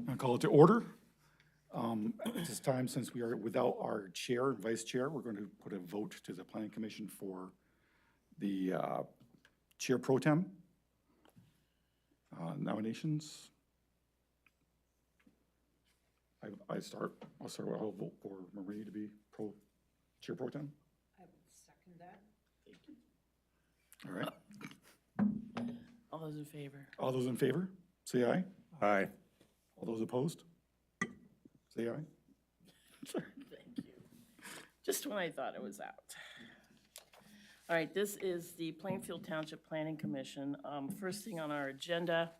I'll call it to order. At this time, since we are without our chair and vice chair, we're going to put a vote to the planning commission for the chair pro tem. Nominations. I'll start with, I'll vote for Marie to be chair pro tem. I would second that. Thank you. All right. All those in favor? All those in favor, say aye. Aye. All those opposed, say aye. Thank you. Just when I thought it was out. All right, this is the Plainfield Township Planning Commission. First thing on our agenda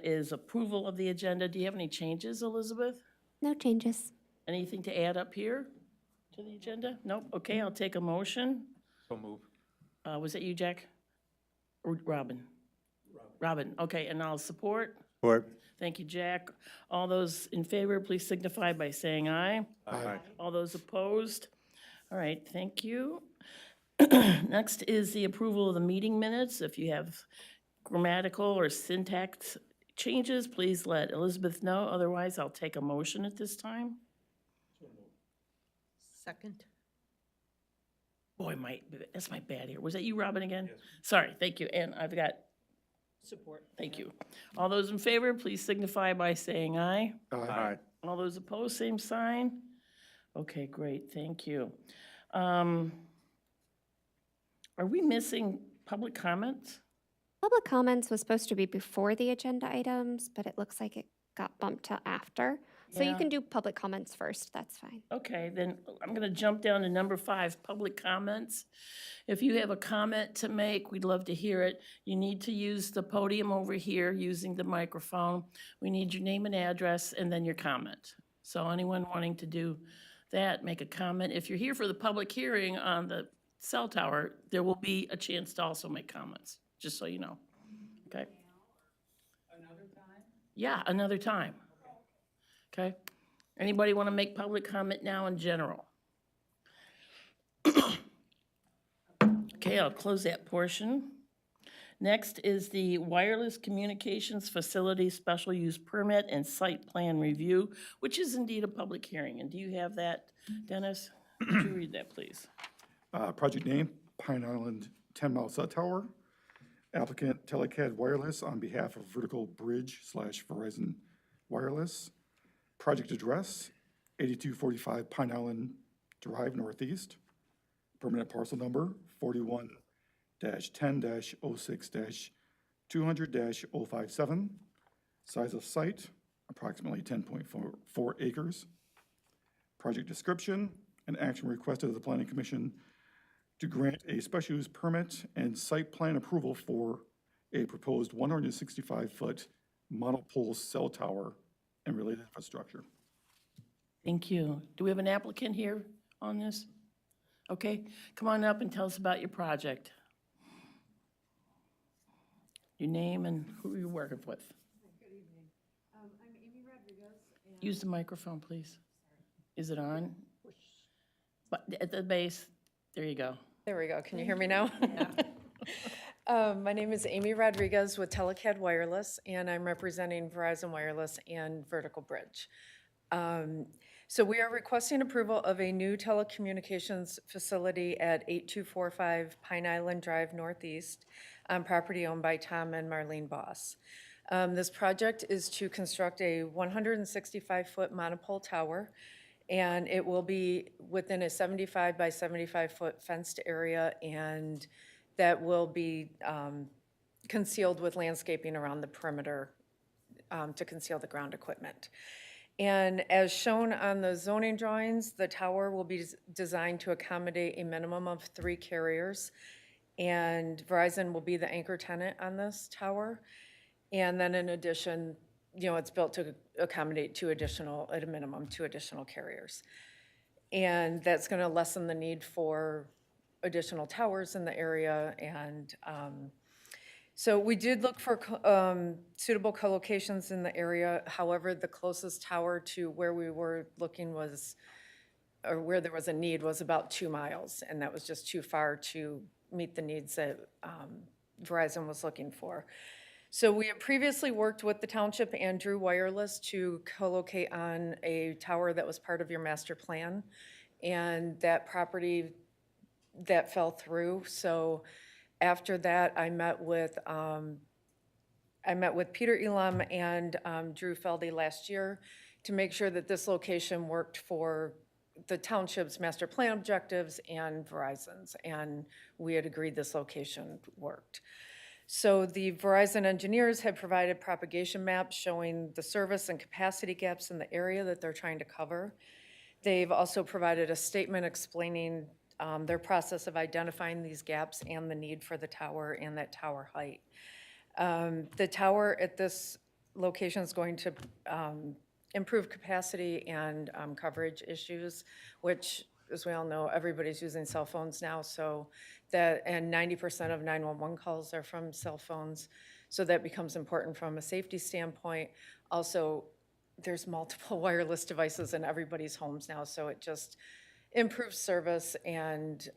is approval of the agenda. Do you have any changes, Elizabeth? No changes. Anything to add up here to the agenda? Nope. Okay, I'll take a motion. So move. Was that you, Jack? Or Robin? Robin, okay, and I'll support. Support. Thank you, Jack. All those in favor, please signify by saying aye. Aye. All those opposed? All right, thank you. Next is the approval of the meeting minutes. If you have grammatical or syntax changes, please let Elizabeth know. Otherwise, I'll take a motion at this time. Second. Boy, that's my bad here. Was that you, Robin, again? Yes. Sorry, thank you. And I've got Support. thank you. All those in favor, please signify by saying aye. Aye. All those opposed, same sign. Okay, great, thank you. Are we missing public comments? Public comments was supposed to be before the agenda items, but it looks like it got bumped to after. So you Yeah. can do public comments first, that's fine. Okay, then I'm gonna jump down to number 5, public comments. If you have a comment to make, we'd love to hear it. You need to use the podium over here using the microphone. We need your name and address and then your comment. So anyone wanting to do that, make a comment. If you're here for the public hearing on the cell tower, there will be a chance to also make comments, just so you know. Okay? Another time? Yeah, another time. Okay? Anybody want to make public comment now in general? Okay, I'll close that portion. Next is the wireless communications facility special use permit and site plan review, which is indeed a public hearing. And do you have that, Dennis? Could you read that, please? Project name, Pine Island 10-mile cell tower. Applicant Telecad Wireless on behalf of Vertical Bridge / Verizon Wireless. Project address, 8245 Pine Island Drive Northeast. Permanent parcel number, 41-10-06-200-057. Size of site, approximately 10.4 acres. Project description, an action requested of the Planning Commission to grant a special use permit and site plan approval for a proposed 165-foot monopole cell tower and related infrastructure. Thank you. Do we have an applicant here on this? Okay, come on up and tell us about your project. Your name and who you're working with. Good evening. I'm Amy Rodriguez. And Use the microphone, please. Is it on? But at the base, there you go. There we go. Can you hear me now? My name is Amy Rodriguez with Telecad Wireless, and I'm representing Verizon Wireless and Vertical Bridge. So we are requesting approval of a new telecommunications facility at 8245 Pine Island Drive Northeast on property owned by Tom and Marlene Boss. This project is to construct a 165-foot monopole tower, and it will be within a 75 by 75-foot fenced area, and that will be concealed with landscaping around the perimeter to conceal the ground equipment. And as shown on the zoning drawings, the tower will be designed to accommodate a minimum of 3 carriers, and Verizon will be the anchor tenant on this tower. And then in addition, it's built to accommodate at a minimum, 2 additional carriers. And that's going to lessen the need for additional towers in the area. And so we did look for suitable co-locations in the area. However, the closest tower to where we were looking or where there was a need was about 2 miles. And that was just too far to meet the needs that Verizon was looking for. So we had previously worked with the township and Drew Wireless to co-locate on a tower that was part of your master plan. And that property, that fell through. So after that, I met with Peter Elam and Drew Feldy last year to make sure that this location worked for the township's master plan objectives and Verizon's. And we had agreed this location worked. So the Verizon engineers had provided propagation maps showing the service and capacity gaps in the area that they're trying to cover. They've also provided a statement explaining their process of identifying these gaps and the need for the tower and that tower height. The tower at this location is going to improve capacity and coverage issues, which, as we all know, everybody's using cell phones now, so that, and 90% of 911 calls are from cell phones, so that becomes important from a safety standpoint. Also, there's multiple wireless devices in everybody's homes now, so it just improves service and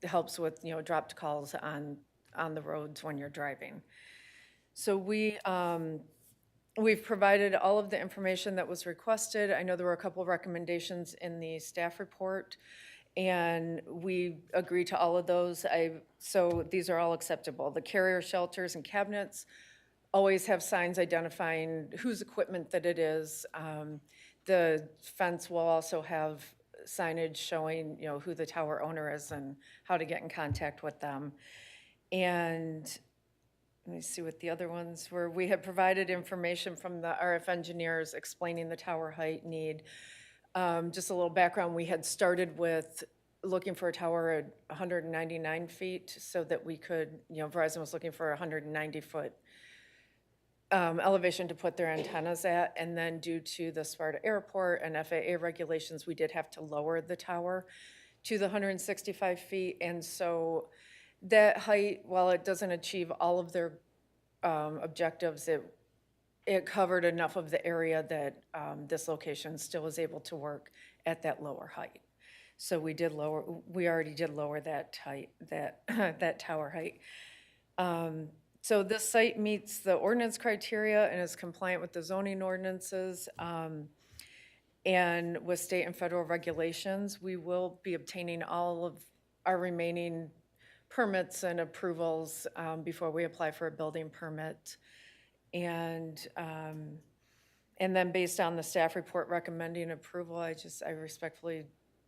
helps with, dropped calls on the roads when you're driving. So we've provided all of the information that was requested. I know there were a couple of recommendations in the staff report, and we agree to all of those. So these are all acceptable. The carrier shelters and cabinets always have signs identifying whose equipment that it is. The fence will also have signage showing, who the tower owner is and how to get in contact with them. And let me see what the other ones were. We had provided information from the RF engineers explaining the tower height need. Just a little background, we had started with looking for a tower at 199 feet so that we could, Verizon was looking for a 190-foot elevation to put their antennas at, and then due to the Sparta Airport and FAA regulations, we did have to lower the tower to the 165 feet, and so that height, while it doesn't achieve all of their objectives, it covered enough of the area that this location still was able to work at that lower height. So we already did lower that height, that tower height. So this site meets the ordinance criteria and is compliant with the zoning ordinances and with state and federal regulations. We will be obtaining all of our remaining permits and approvals before we apply for a building permit. And then based on the staff report recommending approval, I respectfully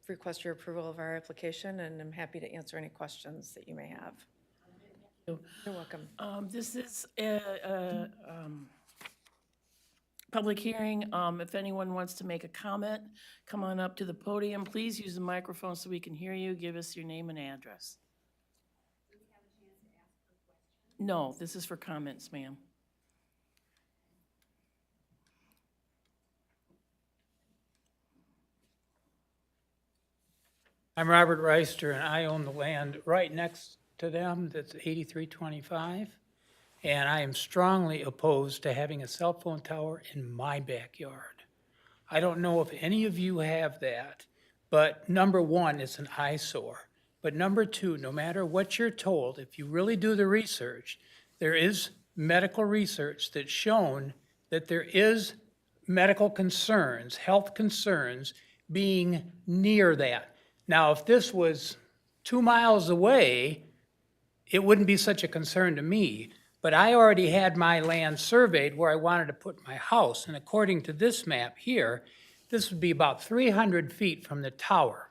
request your approval of our application, and I'm happy to answer any questions that you may have. You're welcome. This is a public hearing. If anyone wants to make a comment, come on up to the podium. Please use the microphone so we can hear you. Give us your name and address. No, this is for comments, ma'am. I'm Robert Reister, and I own the land right next to them, that's 8325. And I am strongly opposed to having a cell phone tower in my backyard. I don't know if any of you have that, but number one, it's an eyesore. But number two, no matter what you're told, if you really do the research, there is medical research that's shown that there is medical concerns, health concerns being near that. Now, if this was 2 miles away, it wouldn't be such a concern to me. But I already had my land surveyed where I wanted to put my house. And according to this map here, this would be about 300 feet from the tower.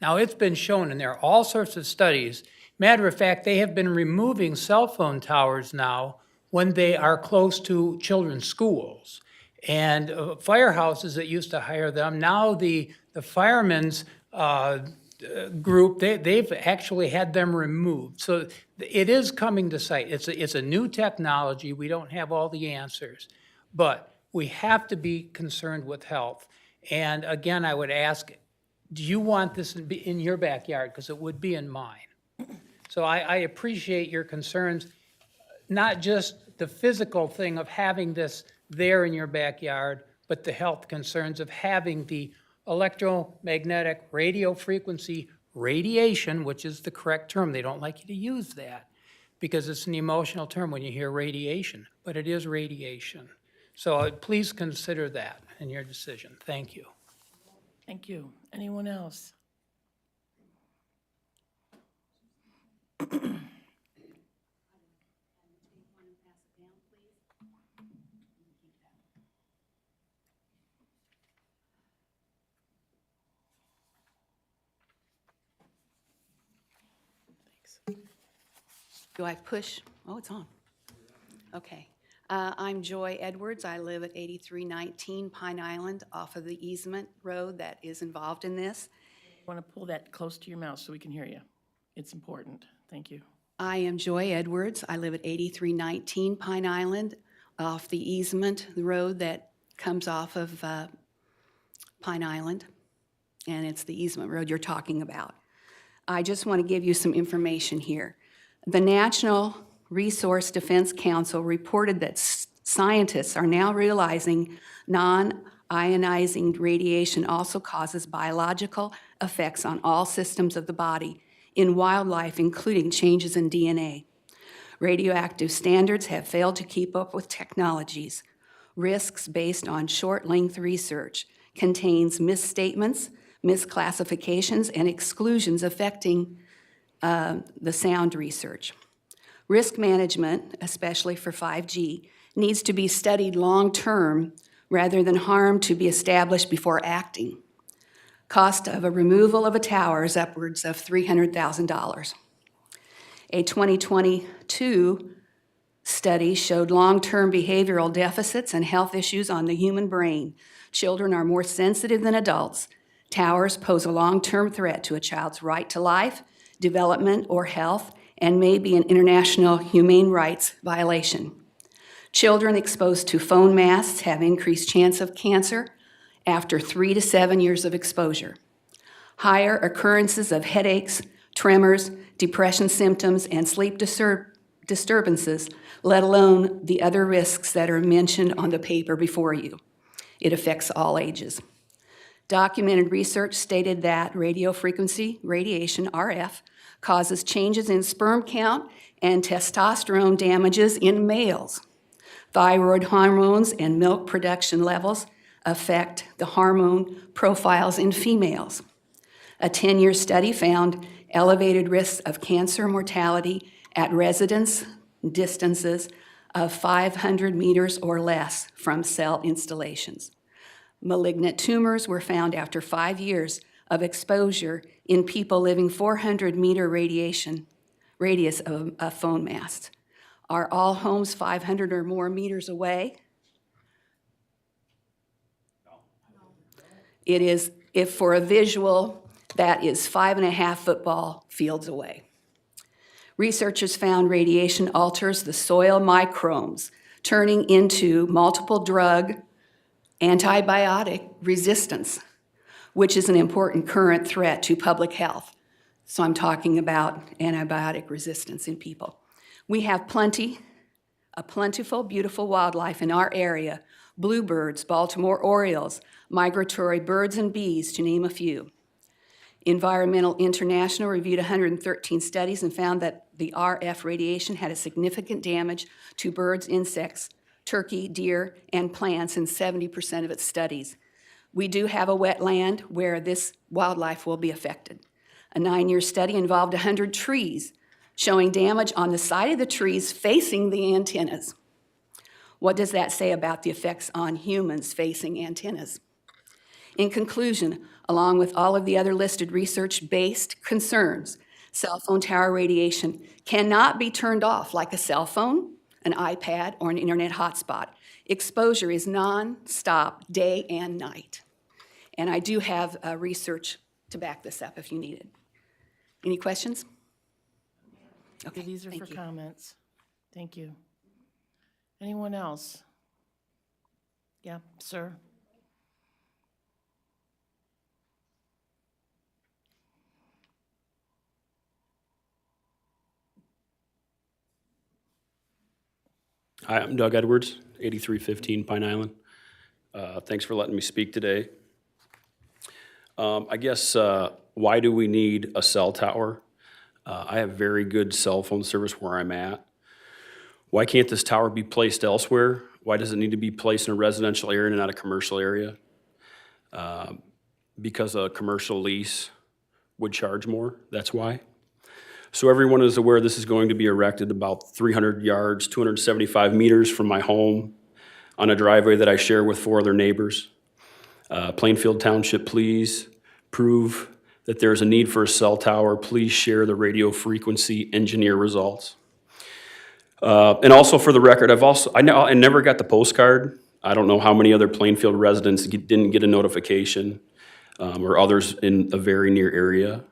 Now, it's been shown, and there are all sorts of studies. Matter of fact, they have been removing cell phone towers now when they are close to children's schools. And firehouses that used to hire them, now the firemen's group, they've actually had them removed. So it is coming to sight. It's a new technology. We don't have all the answers. But we have to be concerned with health. And again, I would ask, do you want this in your backyard? Because it would be in mine. So I appreciate your concerns, not just the physical thing of having this there in your backyard, but the health concerns of having the electromagnetic radio frequency radiation, which is the correct term. They don't like you to use that. because it's an emotional term when you hear radiation, but it is radiation. So please consider that in your decision. Thank you. Thank you. Anyone else? Do I push? Oh, it's on. Okay. I'm Joy Edwards. I live at 8319 Pine Island off of the easement road that is involved in this. Want to pull that close to your mouth so we can hear you. It's important. Thank you. I am Joy Edwards. I live at 8319 Pine Island off the easement, the road that comes off of Pine Island, and it's the easement road you're talking about. I just want to give you some information here. The National Resource Defense Council reported that scientists are now realizing non-ionizing radiation also causes biological effects on all systems of the body in wildlife, including changes in DNA. Radioactive standards have failed to keep up with technologies. Risks based on short-length research contains misstatements, misclassifications, and exclusions affecting the sound research. Risk management, especially for 5G, needs to be studied long-term rather than harm to be established before acting. Cost of a removal of a tower is upwards of $300,000. A 2022 study showed long-term behavioral deficits and health issues on the human brain. Children are more sensitive than adults. Towers pose a long-term threat to a child's right to life, development, or health, and may be an international humane rights violation. Children exposed to phone masts have increased chance of cancer after 3 to 7 years of exposure. Higher occurrences of headaches, tremors, depression symptoms, and sleep disturbances, let alone the other risks that are mentioned on the paper before you. It affects all ages. Documented research stated that radio frequency radiation, RF, causes changes in sperm count and testosterone damages in males. Thyroid hormones and milk production levels affect the hormone profiles in females. A 10-year study found elevated risks of cancer mortality at residence distances of 500 meters or less from cell installations. Malignant tumors were found after 5 years of exposure in people living 400-meter radius of a phone mast. Are all homes 500 or more meters away? It is, if for a visual, that is 5.5 football fields away. Researchers found radiation alters the soil microbes, turning into multiple drug antibiotic resistance, which is an important current threat to public health. So I'm talking about antibiotic resistance in people. We have a plentiful, beautiful wildlife in our area: bluebirds, Baltimore orioles, migratory birds and bees, to name a few. Environmental International reviewed 113 studies and found that the RF radiation had a significant damage to birds, insects, turkey, deer, and plants in 70% of its studies. We do have a wetland where this wildlife will be affected. A 9-year study involved 100 trees, showing damage on the side of the trees facing the antennas. What does that say about the effects on humans facing antennas? In conclusion, along with all of the other listed research-based concerns, cell phone tower radiation cannot be turned off like a cell phone, an iPad, or an internet hotspot. Exposure is non-stop, day and night. And I do have research to back this up if you need it. Any questions? Okay, These are for thank you. comments. Thank you. Anyone else? Yeah, sir. Hi, I'm Doug Edwards, 8315 Pine Island. Thanks for letting me speak today. I guess, why do we need a cell tower? I have very good cell phone service where I'm at. Why can't this tower be placed elsewhere? Why does it need to be placed in a residential area and not a commercial area? Because a commercial lease would charge more, that's why. So everyone is aware this is going to be erected about 300 yards, 275 meters from my home on a driveway that I share with 4 other neighbors. Plainfield Township, please prove that there's a need for a cell tower. Please share the radio frequency engineer results. And also for the record, I never got the postcard. I don't know how many other Plainfield residents didn't get a notification, or others in a very near area.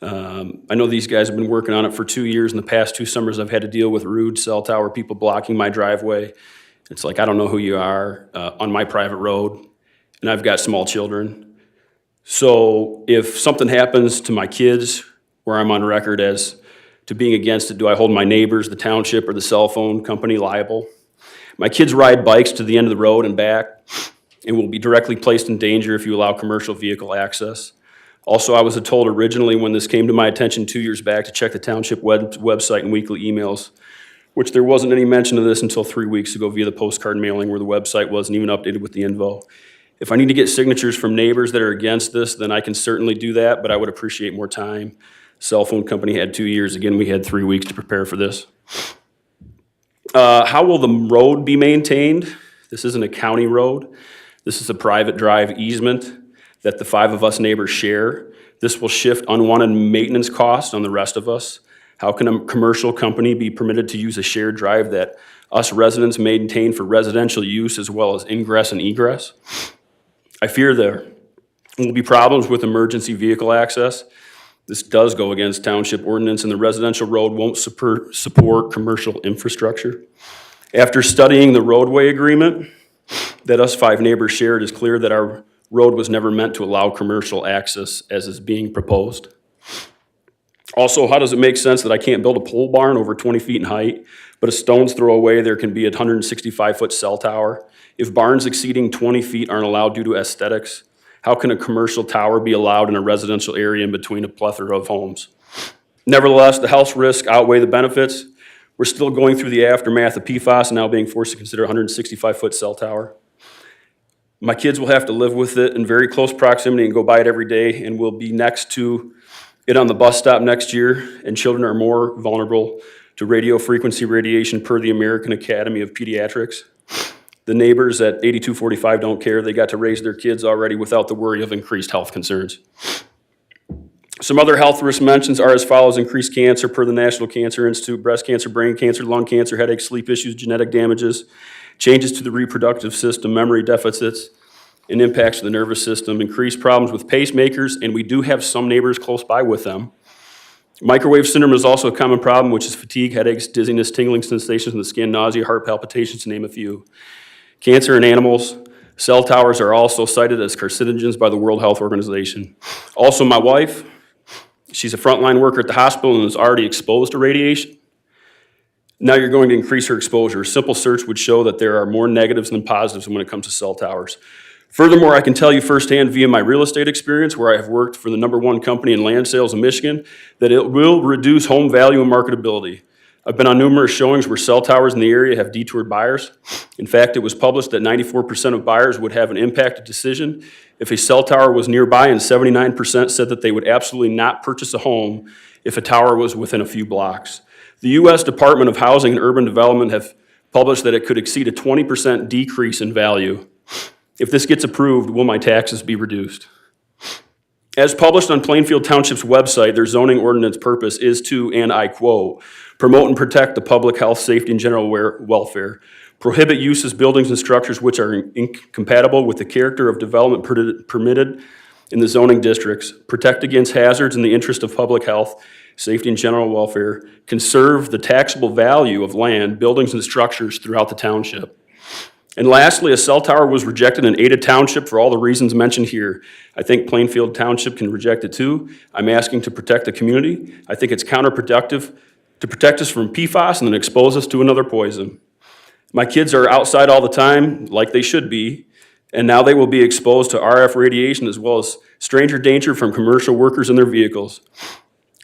I know these guys have been working on it for 2 years. In the past 2 summers, I've had to deal with rude cell tower people blocking my driveway. It's like, I don't know who you are, on my private road, and I've got small children. So if something happens to my kids, where I'm on record as to being against it, do I hold my neighbors, the township, or the cell phone company liable? My kids ride bikes to the end of the road and back, and will be directly placed in danger if you allow commercial vehicle access. Also, I was told originally when this came to my attention 2 years back to check the township website and weekly emails, which there wasn't any mention of this until 3 weeks ago via the postcard mailing where the website wasn't even updated with the info. If I need to get signatures from neighbors that are against this, then I can certainly do that, but I would appreciate more time. Cell phone company had 2 years. Again, we had 3 weeks to prepare for this. How will the road be maintained? This isn't a county road. This is a private drive easement that the 5 of us neighbors share. This will shift unwanted maintenance costs on the rest of us. How can a commercial company be permitted to use a shared drive that us residents maintain for residential use as well as ingress and egress? I fear there will be problems with emergency vehicle access. This does go against township ordinance, and the residential road won't support commercial infrastructure. After studying the roadway agreement that us 5 neighbors shared, it's clear that our road was never meant to allow commercial access as is being proposed. Also, how does it make sense that I can't build a pole barn over 20 feet in height, but a stone's throw away there can be a 165-foot cell tower? If barns exceeding 20 feet aren't allowed due to aesthetics, how can a commercial tower be allowed in a residential area in between a plethora of homes? Nevertheless, the health risks outweigh the benefits. We're still going through the aftermath of PFAS and now being forced to consider a 165-foot cell tower. My kids will have to live with it in very close proximity and go by it every day, and will be next to it on the bus stop next year, and children are more vulnerable to radio frequency radiation per the American Academy of Pediatrics. The neighbors at 8245 don't care. They got to raise their kids already without the worry of increased health concerns. Some other health risk mentions are as follows: increased cancer per the National Cancer Institute, breast cancer, brain cancer, lung cancer, headaches, sleep issues, genetic damages, changes to the reproductive system, memory deficits, and impacts to the nervous system, increased problems with pacemakers, and we do have some neighbors close by with them. Microwave syndrome is also a common problem, which is fatigue, headaches, dizziness, tingling sensations in the skin, nausea, heart palpitations, to name a few. Cancer in animals. Cell towers are also cited as carcinogens by the World Health Organization. Also, my wife, she's a frontline worker at the hospital and is already exposed to radiation. Now you're going to increase her exposure. A simple search would show that there are more negatives than positives when it comes to cell towers. Furthermore, I can tell you firsthand via my real estate experience, where I have worked for the #1 company in land sales in Michigan, that it will reduce home value and marketability. I've been on numerous showings where cell towers in the area have detoured buyers. In fact, it was published that 94% of buyers would have an impacted decision if a cell tower was nearby, and 79% said that they would absolutely not purchase a home if a tower was within a few blocks. The U.S. Department of Housing and Urban Development have published that it could exceed a 20% decrease in value. If this gets approved, will my taxes be reduced? As published on Plainfield Township's website, their zoning ordinance purpose is to, and I quote, promote and protect the public health, safety, and general welfare, prohibit uses, buildings, and structures which are incompatible with the character of development permitted in the zoning districts, protect against hazards in the interest of public health, safety, and general welfare, conserve the taxable value of land, buildings, and structures throughout the township. And lastly, a cell tower was rejected in Ada Township for all the reasons mentioned here. I think Plainfield Township can reject it too. I'm asking to protect the community. I think it's counterproductive to protect us from PFAS and then expose us to another poison. My kids are outside all the time, like they should be, and now they will be exposed to RF radiation as well as stranger danger from commercial workers in their vehicles.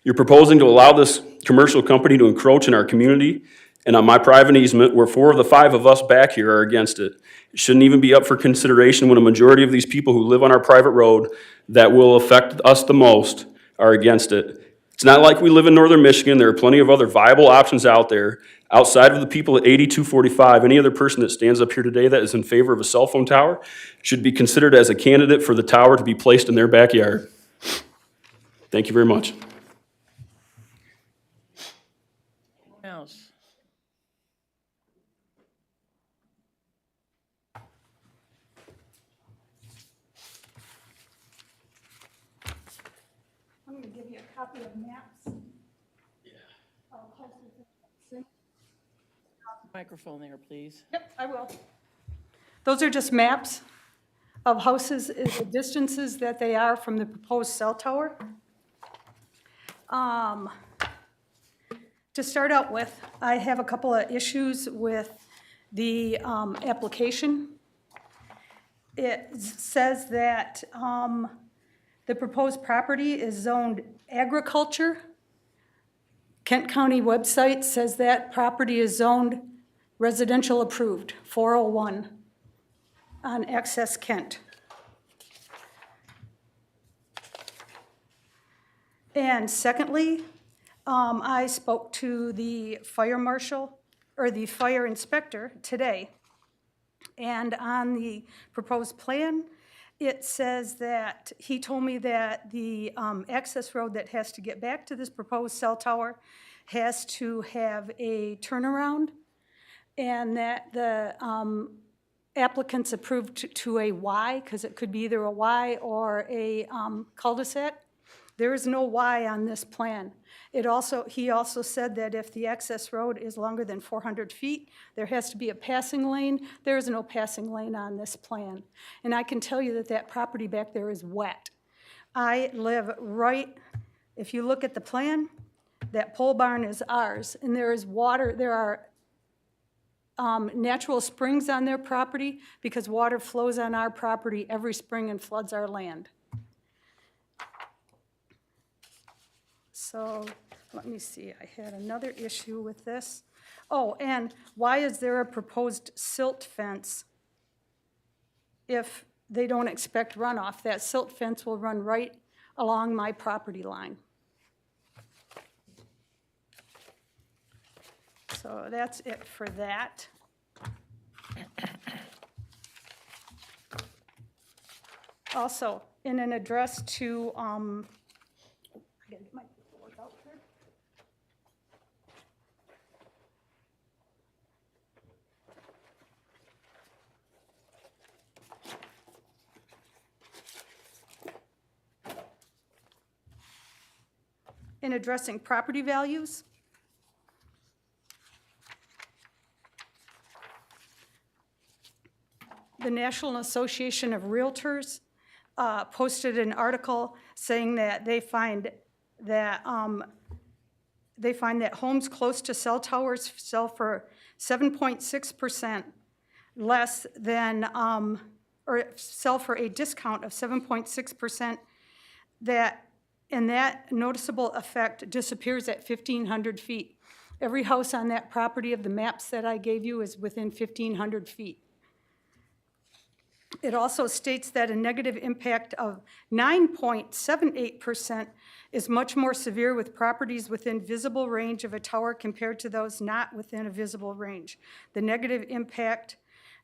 You're proposing to allow this commercial company to encroach in our community and on my private easement where 4 of the 5 of us back here are against it. It shouldn't even be up for consideration when a majority of these people who live on our private road that will affect us the most are against it. It's not like we live in northern Michigan. There are plenty of other viable options out there. Outside of the people at 8245, any other person that stands up here today that is in favor of a cell phone tower should be considered as a candidate for the tower to be placed in their backyard. Thank you very much. Else? I'm going to give you a copy of maps. Microphone there, please. Yep, I will. Those are just maps of houses, the distances that they are from the proposed cell tower. To start out with, I have a couple of issues with the application. It says that the proposed property is zoned agriculture. Kent County website says that property is zoned residential approved, 401 on Access Kent. And secondly, I spoke to the fire marshal, or the fire inspector today, and on the proposed plan, it says that, he told me that the access road that has to get back to this proposed cell tower has to have a turnaround, and that the applicant's approved to a Y, because it could be either a Y or a cul-de-sac. There is no Y on this plan. He also said that if the access road is longer than 400 feet, there has to be a passing lane. There is no passing lane on this plan. And I can tell you that that property back there is wet. I live right, if you look at the plan, that pole barn is ours, and there is water, there are natural springs on their property because water flows on our property every spring and floods our land. So let me see, I had another issue with this. Oh, and why is there a proposed silt fence if they don't expect runoff? That silt fence will run right along my property line. So that's it for that. Also, in an address to, I gotta get my paperwork out here. In addressing property values, the National Association of Realtors posted an article saying that they find that homes close to cell towers sell for 7.6% less than, or sell for a discount of 7.6%. And that noticeable effect disappears at 1,500 feet. Every house on that property of the maps that I gave you is within 1,500 feet. It also states that a negative impact of 9.78% is much more severe with properties within visible range of a tower compared to those not within a visible range. The negative impact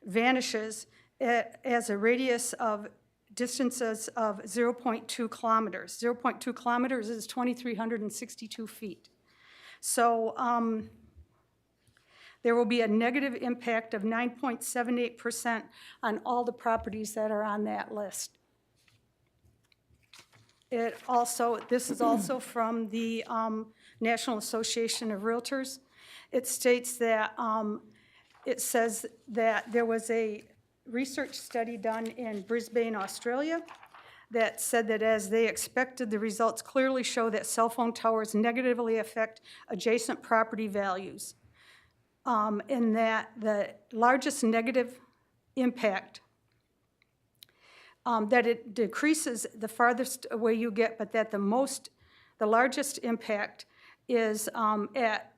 vanishes as a radius of distances of 0.2 kilometers. 0.2 kilometers is 2,362 feet. So there will be a negative impact of 9.78% on all the properties that are on that list. This is also from the National Association of Realtors. It states that, it says that there was a research study done in Brisbane, Australia, that said that as they expected, the results clearly show that cell phone towers negatively affect adjacent property values. In that the largest negative impact, that it decreases the farthest away you get, but that the most The largest impact is at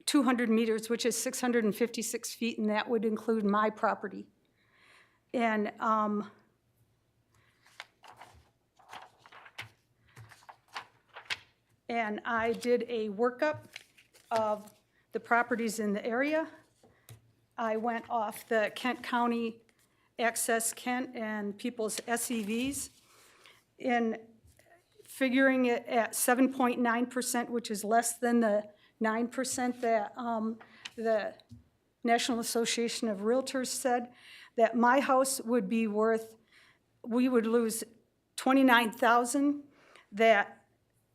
200 meters, which is 656 feet, and that would include my property. And I did a workup of the properties in the area. I went off the Kent County Access Kent and People's SEVs in figuring it at 7.9%, which is less than the 9% that the National Association of Realtors said, that my house would be worth, we would lose $29,000, that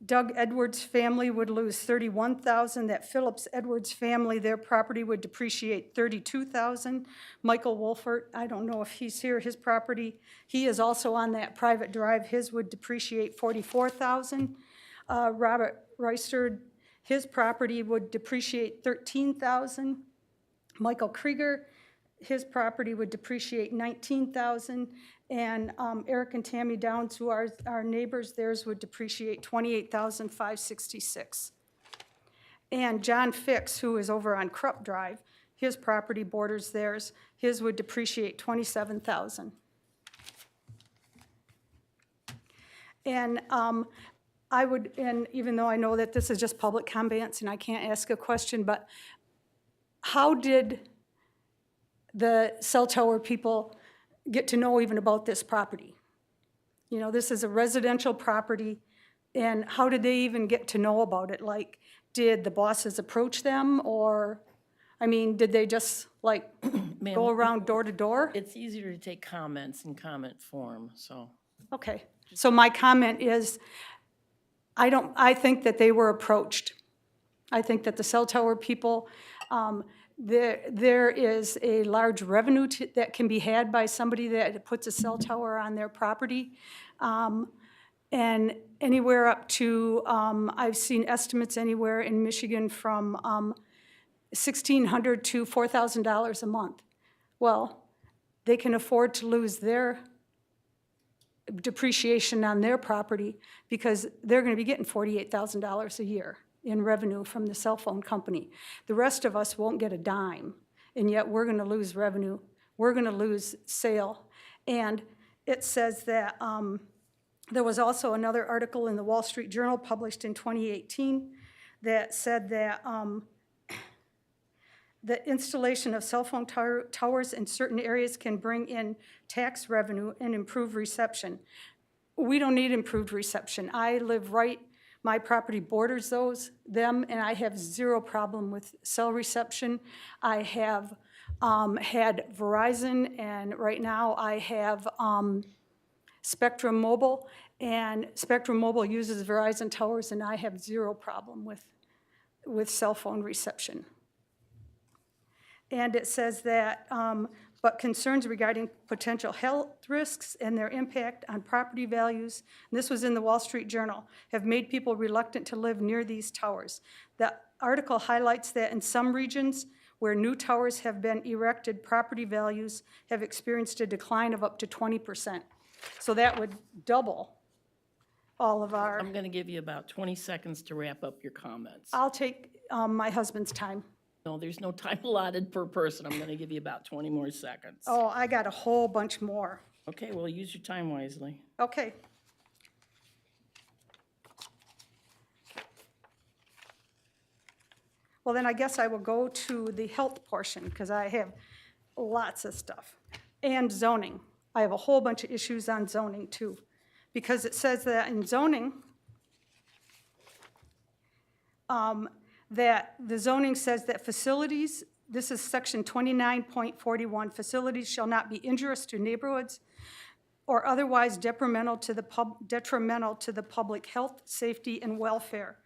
Doug Edwards' family would lose $31,000, that Phillips Edwards' family, their property would depreciate $32,000. Michael Wolfert, I don't know if he's here, his property, he is also on that private drive, his would depreciate $44,000. Robert Reister, his property would depreciate $13,000. Michael Krieger, his property would depreciate $19,000. And Eric and Tammy Downs, who are our neighbors, theirs would depreciate $28,566. And John Fix, who is over on Krupp Drive, his property borders theirs, his would depreciate $27,000. And I would, and even though I know that this is just public comments and I can't ask a question, but how did the cell tower people get to know even about this property? You know, this is a residential property, and how did they even get to know about it? Like, did the bosses approach them, or, I mean, did they just like go around door to door? It's easier to take comments in comment form, so. Okay, so my comment is, I think that they were approached. I think that the cell tower people, there is a large revenue that can be had by somebody that puts a cell tower on their property. And anywhere up to, I've seen estimates anywhere in Michigan from $1,600 to $4,000 a month. Well, they can afford to lose their depreciation on their property because they're going to be getting $48,000 a year in revenue from the cell phone company. The rest of us won't get a dime, and yet we're going to lose revenue. We're going to lose sale. And it says that there was also another article in the Wall Street Journal published in 2018 that said that the installation of cell phone towers in certain areas can bring in tax revenue and improve reception. We don't need improved reception. I live right, my property borders them, and I have zero problem with cell reception. I have had Verizon, and right now I have Spectrum Mobile, and Spectrum Mobile uses Verizon towers, and I have zero problem with cell phone reception. And it says that, but concerns regarding potential health risks and their impact on property values, and this was in the Wall Street Journal, have made people reluctant to live near these towers. The article highlights that in some regions where new towers have been erected, property values have experienced a decline of up to 20%. So that would double all of our. I'm going to give you about 20 seconds to wrap up your comments. I'll take my husband's time. No, there's no time allotted per person. I'm going to give you about 20 more seconds. Oh, I got a whole bunch more. Okay, well, use your time wisely. Okay. Well, then I guess I will go to the health portion because I have lots of stuff. And zoning. I have a whole bunch of issues on zoning too. Because it says that in zoning, that the zoning says that facilities, this is section 29.41, facilities shall not be injurious to neighborhoods or otherwise detrimental to the public health, safety, and welfare.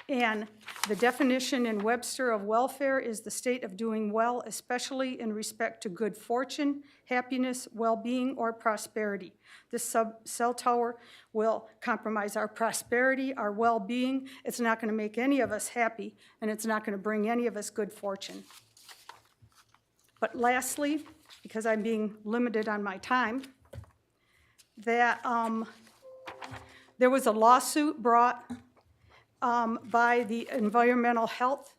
And the definition in Webster of welfare is the state of doing well, especially in respect to good fortune, happiness, well-being, or prosperity. This cell tower will compromise our prosperity, our well-being. It's not going to make any of us happy, and it's not going to bring any of us good fortune. But lastly, because I'm being limited on my time, that there was a lawsuit brought by the Environmental Health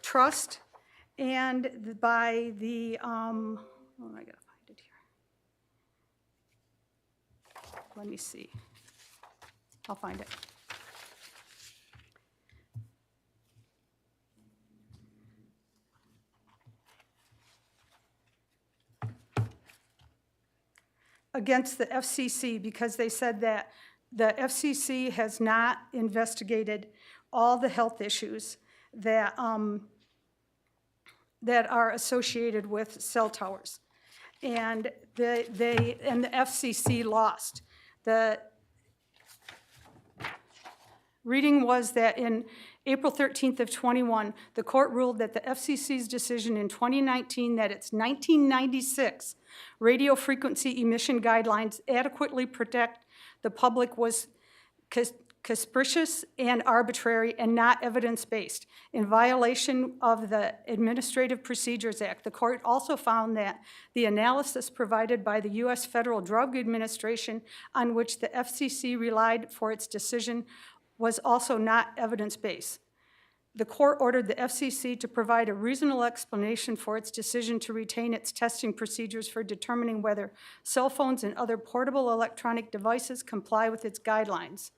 Trust and by the, oh, I gotta find it here. Let me see. I'll find it. Against the FCC, because they said that the FCC has not investigated all the health issues that, that are associated with cell towers. And the FCC lost. The reading was that in April 13th of 21, the court ruled that the FCC's decision in 2019 that its 1996 radio frequency emission guidelines adequately protect the public was capricious and arbitrary and not evidence-based. In violation of the Administrative Procedures Act, the court also found that the analysis provided by the U.S. Federal Drug Administration on which the FCC relied for its decision was also not evidence-based. The court ordered the FCC to provide a reasonable explanation for its decision to retain its testing procedures for determining whether cell phones and other portable electronic devices comply with its guidelines.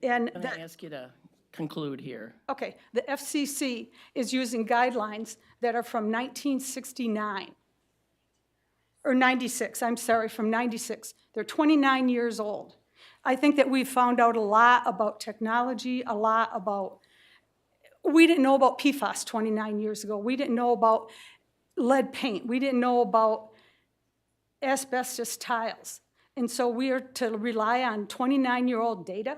And I'm going to ask you to conclude here. okay, the FCC is using guidelines that are from 1969. Or 96, I'm sorry, from 96. They're 29 years old. I think that we've found out a lot about technology, a lot about, we didn't know about PFAS 29 years ago. We didn't know about lead paint. We didn't know about asbestos tiles. And so we are to rely on 29-year-old data.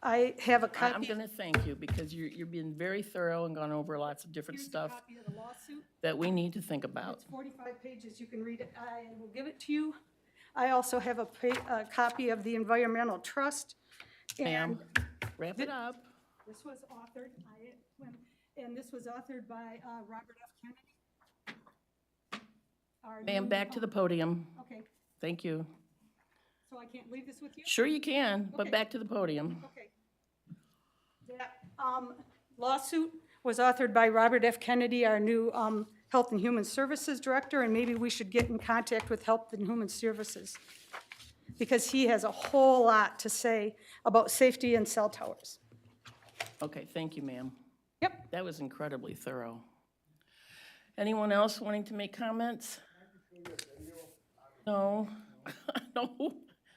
I have a copy. I'm going to thank you because you're being very thorough and gone over lots of different Here's a stuff copy of the lawsuit. that we need to think about. It's 45 pages, you can read it, I will give it to you. I also have a copy of the Environmental Trust. Ma'am, And wrap it up. this was authored, and this was authored by Robert F. Kennedy. Our Ma'am, new, back to the podium. Okay, Thank you. so I can't leave this with you? Sure you can, but Okay. back to the podium. Okay. That lawsuit was authored by Robert F. Kennedy, our new Health and Human Services Director, and maybe we should get in contact with Health and Human Services because he has a whole lot to say about safety in cell towers. Okay, thank you, ma'am. Yep. That was incredibly thorough. Anyone else wanting to make comments? No, no,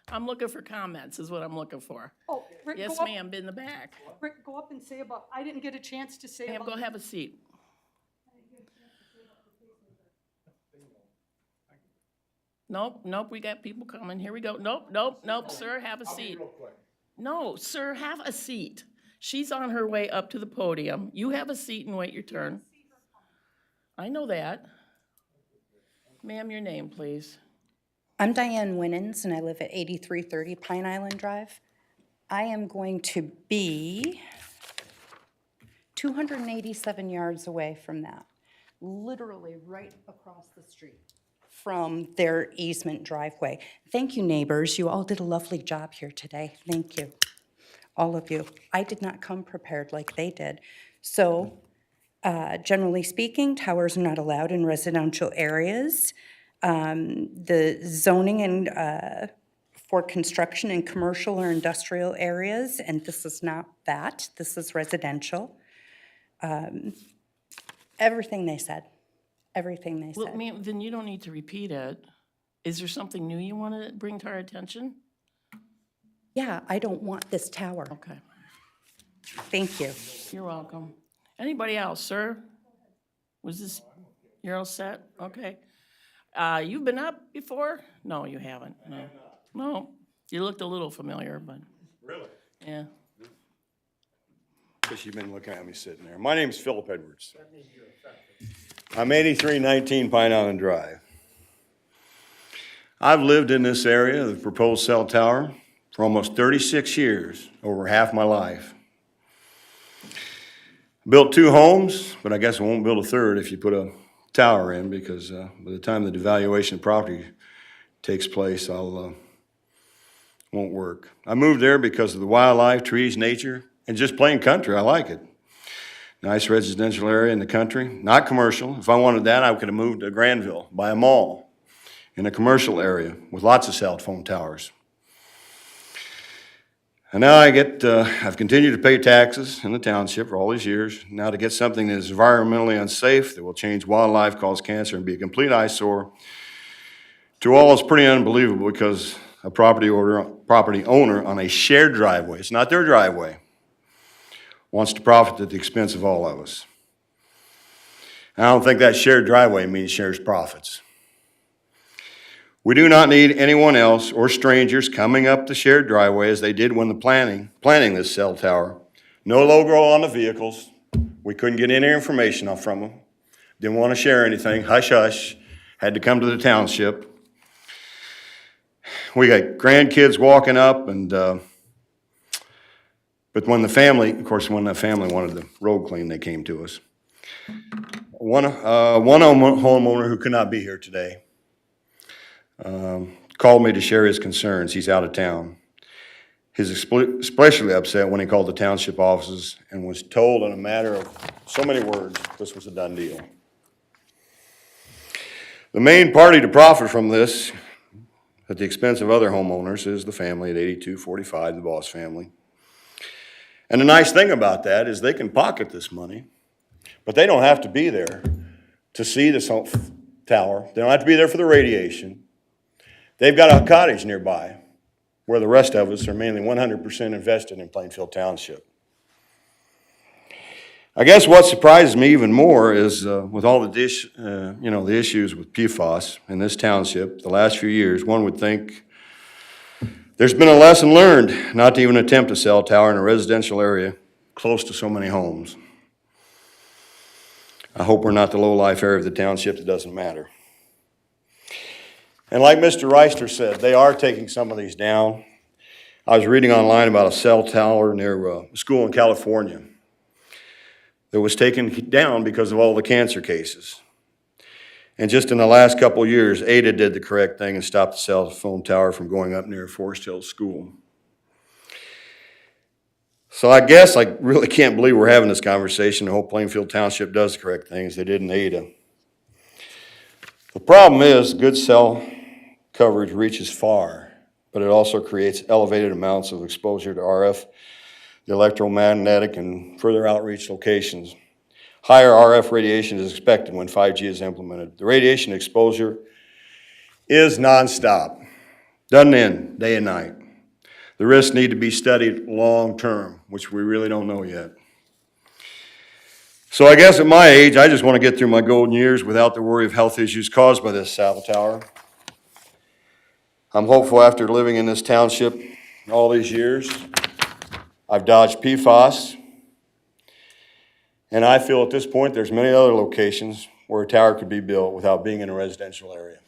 I'm looking for comments is what I'm looking for. Oh, Rick, Yes, go up, ma'am, in the back. Rick, go up and say about, I didn't get a chance to say Ma'am, about. go have a seat. Nope, we got people coming. Here we go. Nope, sir, have a seat. No, sir, have a seat. She's on her way up to the podium. You have a seat and wait your turn. I know that. Ma'am, your name, please. I'm Diane Winans, and I live at 8330 Pine Island Drive. I am going to be 287 yards away from that, literally right across the street from their easement driveway. Thank you, neighbors. You all did a lovely job here today. Thank you, all of you. I did not come prepared like they did. So, generally speaking, towers are not allowed in residential areas. The zoning and for construction in commercial or industrial areas, and this is not that, this is residential. Everything they said, everything they Well, said. ma'am, then you don't need to repeat it. Is there something new you want to bring to our attention? Yeah, I don't want this tower. Okay, Thank you. you're welcome. Anybody else, sir? Was this, you're all set? Okay. You've been up before? No, you haven't, no. No, you looked a little familiar, but. Really? Yeah. Because you've been looking at me sitting there. My name's Philip Edwards. I'm 8319 Pine Island Drive. I've lived in this area, the proposed cell tower, for almost 36 years, over half my life. Built 2 homes, but I guess I won't build a third if you put a tower in, because by the time the devaluation of property takes place, I'll won't work. I moved there because of the wildlife, trees, nature, and just plain country. I like it. Nice residential area in the country, not commercial. If I wanted that, I could have moved to Granville, by a mall, in a commercial area with lots of cell phone towers. And now I've continued to pay taxes in the township for all these years. Now to get something that is environmentally unsafe, that will change wildlife, cause cancer, and be a complete eyesore, to all is pretty unbelievable because a property owner on a shared driveway, it's not their driveway, wants to profit at the expense of all of us. I don't think that shared driveway means shares profits. We do not need anyone else or strangers coming up the shared driveway as they did when planning this cell tower. No logo on the vehicles. We couldn't get any information from them. Didn't want to share anything. Hush, hush. Had to come to the township. We got grandkids walking up, and but when the family wanted the road cleaned, they came to us. One homeowner who could not be here today called me to share his concerns. He's out of town. He's especially upset when he called the township offices and was told in a matter of so many words this was a done deal. The main party to profit from this at the expense of other homeowners is the family at 8245, the Boss family. And the nice thing about that is they can pocket this money, but they don't have to be there to see the tower. They don't have to be there for the radiation. They've got a cottage nearby where the rest of us are mainly 100% invested in Plainfield Township. I guess what surprises me even more is with all the issues with PFAS in this township the last few years, one would think there's been a lesson learned not to even attempt a cell tower in a residential area close to so many homes. I hope we're not the low-life area of the township that doesn't matter. And like Mr. Reister said, they are taking some of these down. I was reading online about a cell tower near a school in California that was taken down because of all the cancer cases. And just in the last couple of years, Ada did the correct thing and stopped the cell phone tower from going up near Forest Hill School. So I guess I really can't believe we're having this conversation. I hope Plainfield Township does the correct things they did in Ada. The problem is good cell coverage reaches far, but it also creates elevated amounts of exposure to RF, the electromagnetic, and further outreach locations. Higher RF radiation is expected when 5G is implemented. The radiation exposure is nonstop, doesn't end day and night. The risks need to be studied long-term, which we really don't know yet. So I guess at my age, I just want to get through my golden years without the worry of health issues caused by this cell tower. I'm hopeful after living in this township all these years, I've dodged PFAS, and I feel at this point there's many other locations where a tower could be built without being in a residential area.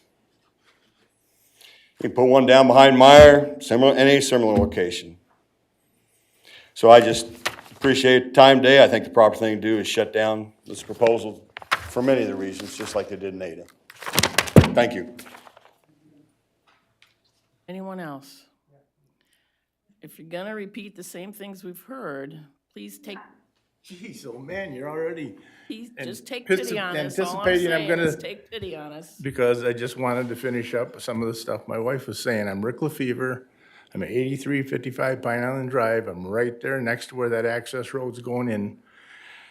You can put one down behind Meyer, any similar location. So I just appreciate the time today. I think the proper thing to do is shut down this proposal for many of the reasons, just like they did in Ada. Thank you. Anyone else? If you're gonna repeat the same things we've heard, please take, Jeez, oh man, you're already just take pity on us. All I'm anticipating I'm saying gonna- is take pity on us. because I just wanted to finish up some of the stuff my wife was saying. I'm Rick Lefevre. I'm at 8355 Pine Island Drive. I'm right there next to where that access road's going in.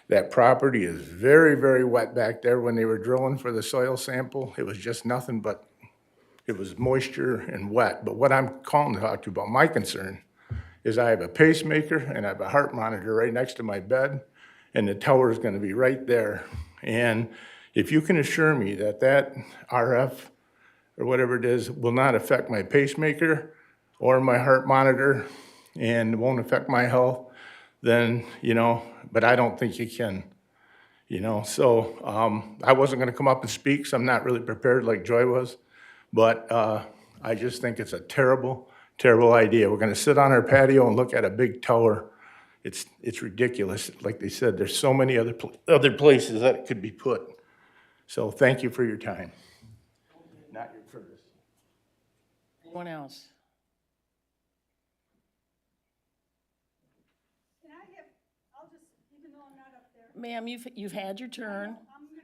That property is very, very wet back there. When they were drilling for the soil sample, it was just nothing but, it was moisture and wet. But what I'm calling to talk to about, my concern, is I have a pacemaker and I have a heart monitor right next to my bed, and the tower is gonna be right there. And if you can assure me that that RF, or whatever it is, will not affect my pacemaker or my heart monitor and won't affect my health, then, but I don't think you can, So I wasn't gonna come up and speak, so I'm not really prepared like Joy was, but I just think it's a terrible, terrible idea. We're gonna sit on our patio and look at a big tower. It's ridiculous. Like they said, there's so many other places that it could be put. So thank you for your time. Not your courtesy. Anyone else? Ma'am, you've had your turn,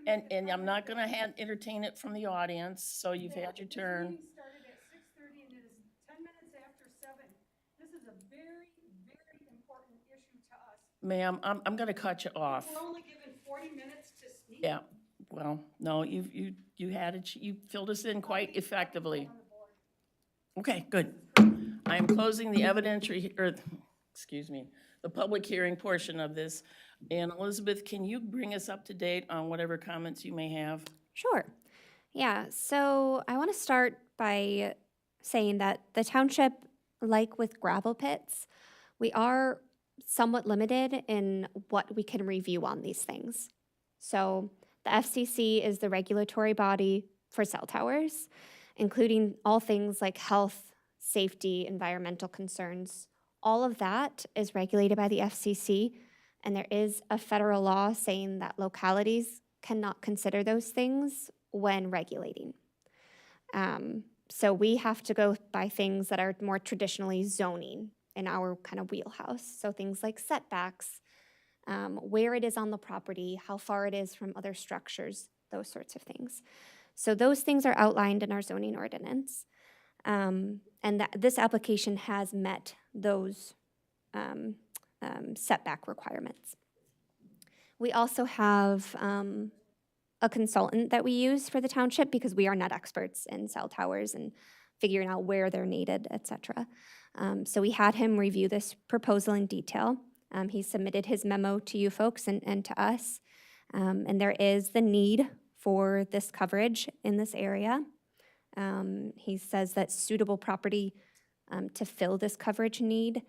and I'm not gonna entertain it from the audience, so you've had your turn. This meeting started at 6:30 and it is 10 minutes after 7. This is a very, very important issue to us. Ma'am, I'm gonna cut you off. We're only given 40 minutes to speak. Yeah, well, no, you had it, you filled us in quite effectively. Okay, good. I am closing the evidentiary, excuse me, the public hearing portion of this. And Elizabeth, can you bring us up to date on whatever comments you may have? Sure. Yeah, so I want to start by saying that the township, like with gravel pits, we are somewhat limited in what we can review on these things. So the FCC is the regulatory body for cell towers, including all things like health, safety, environmental concerns. All of that is regulated by the FCC, and there is a federal law saying that localities cannot consider those things when regulating. So we have to go by things that are more traditionally zoning in our kind of wheelhouse. So things like setbacks, where it is on the property, how far it is from other structures, those sorts of things. So those things are outlined in our zoning ordinance. And this application has met those setback requirements. We also have a consultant that we use for the township because we are not experts in cell towers and figuring out where they're needed, et cetera. So we had him review this proposal in detail. He submitted his memo to you folks and to us. And there is the need for this coverage in this area. He says that suitable property to fill this coverage need,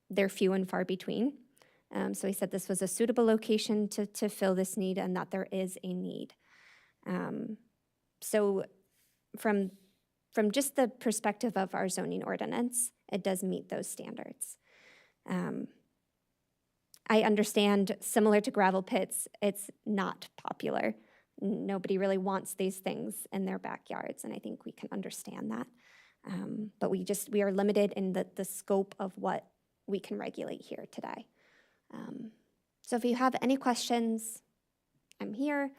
they're few and far between. So he said this was a suitable location to fill this need and that there is a need. So from just the perspective of our zoning ordinance, it does meet those standards. I understand, similar to gravel pits, it's not popular. Nobody really wants these things in their backyards, and I think we can understand that. But we are limited in the scope of what we can regulate here today. So if you have any questions, I'm here.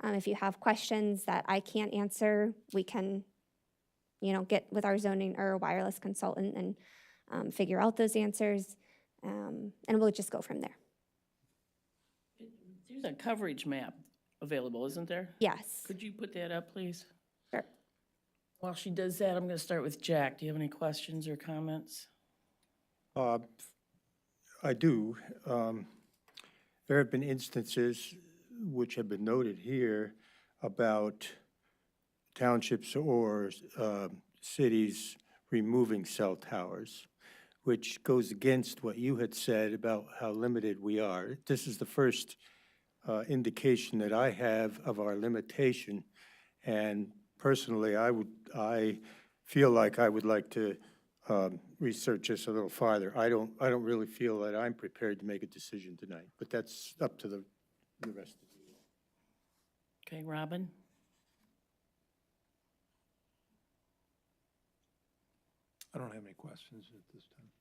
If you have questions that I can't answer, we can, get with our zoning or wireless consultant and figure out those answers, and we'll just go from there. There's a coverage map available, isn't there? Yes. Could you put that up, please? Sure. While she does that, I'm going to start with Jack. Do you have any questions or comments? I do. There have been instances which have been noted here about townships or cities removing cell towers, which goes against what you had said about how limited we are. This is the first indication that I have of our limitation, and personally, I feel like I would like to research this a little farther. I don't really feel that I'm prepared to make a decision tonight, but that's up to the rest of you. Okay, Robin? I don't have any questions at this time.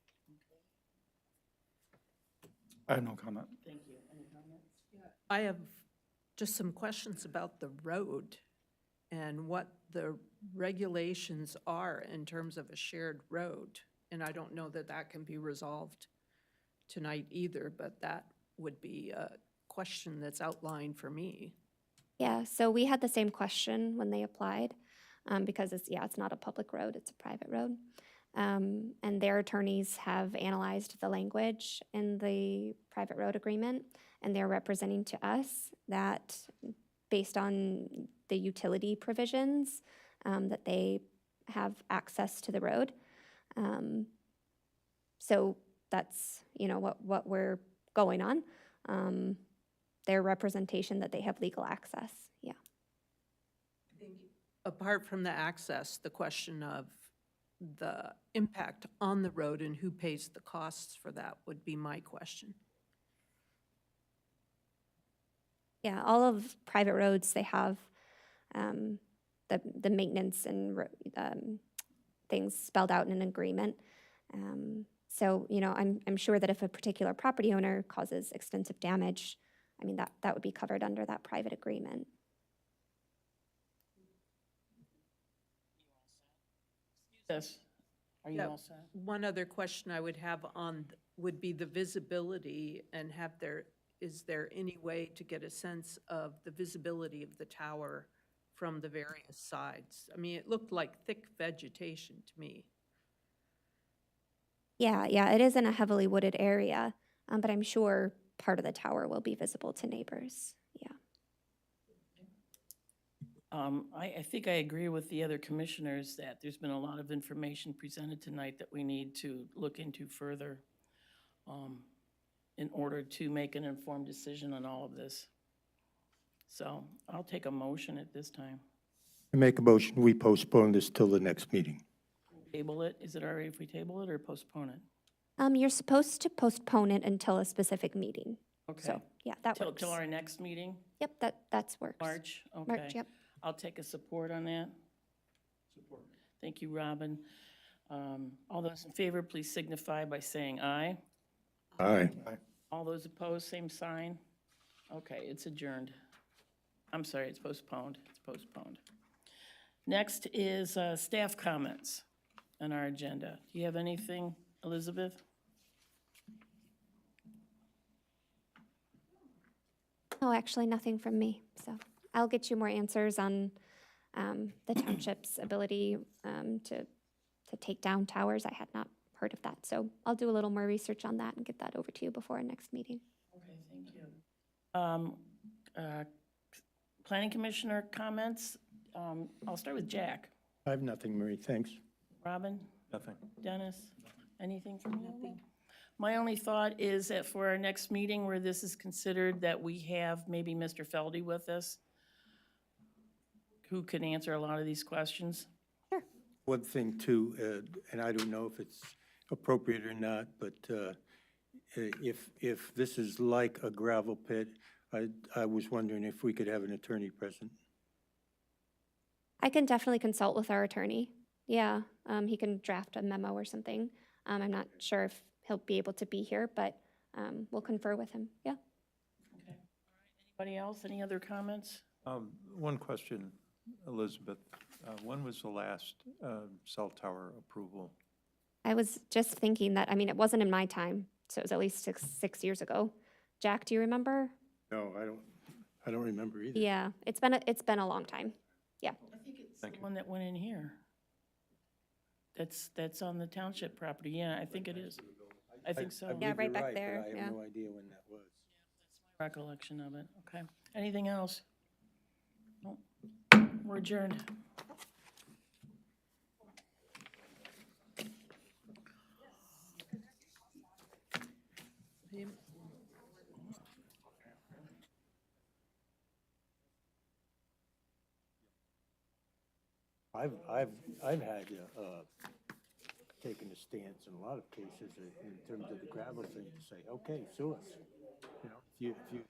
I have no comment. Thank you. Any comments? I have just some questions about the road and what the regulations are in terms of a shared road. And I don't know that that can be resolved tonight either, but that would be a question that's outlined for me. Yeah, so we had the same question when they applied, because it's not a public road, it's a private road. And their attorneys have analyzed the language in the private road agreement, and they're representing to us that based on the utility provisions, that they have access to the road. So that's, what we're going on. Their representation that they have legal access, yeah. I think apart from the access, the question of the impact on the road and who pays the costs for that would be my question. Yeah, all of private roads, they have the maintenance and things spelled out in an agreement. So, I'm sure that if a particular property owner causes extensive damage, I mean, that would be covered under that private agreement. Yes. Are you Yeah. all set? One other question I would have on, would be the visibility, and is there any way to get a sense of the visibility of the tower from the various sides? I mean, it looked like thick vegetation to me. Yeah, it is in a heavily wooded area, but I'm sure part of the tower will be visible to neighbors. Yeah. I think I agree with the other commissioners that there's been a lot of information presented tonight that we need to look into further in order to make an informed decision on all of this. So I'll take a motion at this time. I make a motion, we postpone this till the next meeting. Table it? Is it all right if we table it or postpone it? You're supposed to postpone it until a specific meeting. Okay. So, yeah, that works. Till our next meeting, Yep, that's works. March? Okay. March, yep. I'll take a support on that. Support. Thank you, Robin. All those in favor, please signify by saying aye. Aye. All those opposed, same sign. Okay, it's adjourned. I'm sorry, it's postponed. It's postponed. Next is staff comments on our agenda. Do you have anything, Elizabeth? Oh, actually, nothing from me. So I'll get you more answers on the township's ability to take down towers. I had not heard of that. So I'll do a little more research on that and get that over to you before our next meeting. Okay, thank you. Planning Commissioner comments? I'll start with Jack. I have nothing, Marie, thanks. Robin? Nothing. Dennis? Anything from you? Nothing. My only thought is that for our next meeting where this is considered, that we have maybe Mr. Feldy with us, who can answer a lot of these questions. One thing too, and I don't know if it's appropriate or not, but if this is like a gravel pit, I was wondering if we could have an attorney present. I can definitely consult with our attorney. Yeah, he can draft a memo or something. I'm not sure if he'll be able to be here, but we'll confer with him. Yeah. Okay. All right. Anybody else? Any other comments? One question, Elizabeth. When was the last cell tower approval? I was just thinking that, I mean, it wasn't in my time, so it was at least six years ago. Jack, do you remember? No, I don't remember either. Yeah, it's been a long time. Yeah. I think it's the one that went in here. That's on the township property. Yeah, I think it is. I think so. I believe Yeah, right you're back but there, I yeah. have no idea when that was. Recollection of it. Okay. Anything else? Nope. We're adjourned. I've had taken a stance in a lot of cases in terms of the gravel thing to say, okay, sue us. You know, if you